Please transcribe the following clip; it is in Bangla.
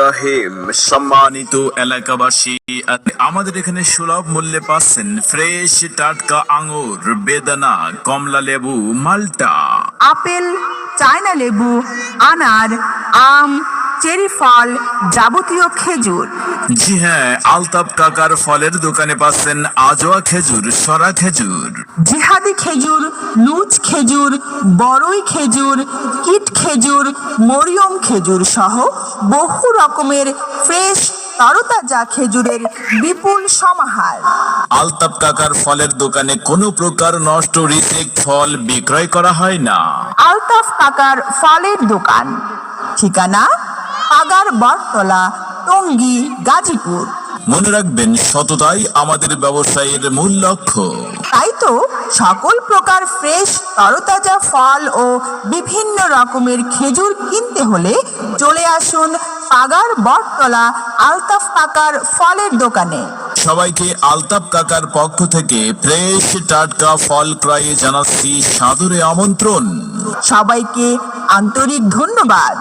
রহিম, সম্মানিত এলাকাবাসী, আমাদের এখানে সুলভ মূল্যে পাচ্ছেন ফ্রেশ টাটকা আঙ্গুর, বেদানা, কমলা লেবু, মাল্টা, আপেল, চায়না লেবু, আনার, আম, চেরি ফল, যাবতীয় খেজুর। জি হ্যাঁ, আলতাফ কাকার ফলের দোকানে পাচ্ছেন আজোয়া খেজুর, সরা খেজুর, জিহাদি খেজুর, লুচ খেজুর, বড়ই খেজুর, কিট খেজুর, মরিয়ম খেজুর সহ বহু রকমের ফ্রেশ তরতাজা খেজুরের বিপুল সমাহার। আলতাফ কাকার ফলের দোকানে কোনো প্রকার নষ্ট রিজেক্ট ফল বিক্রয় করা হয় না। আলতাফ কাকার ফলের দোকান, ঠিকানা পাগার বটতলা, টঙ্গী, গাজীপুর। মনে রাখবেন, সততাই আমাদের ব্যবসায়ের মূল লক্ষ্য। তাই তো সকল প্রকার ফ্রেশ তরতাজা ফল ও বিভিন্ন রকমের খেজুর কিনতে হলে চলে আসুন পাগার বটতলা আলতাফ কাকার ফলের দোকানে। সবাইকে আলতাফ কাকার পক্ষ থেকে ফ্রেশ টাটকা ফল ক্রয়ে জানাচ্ছি সাদরে আমন্ত্রণ। সবাইকে আন্তরিক ধন্যবাদ।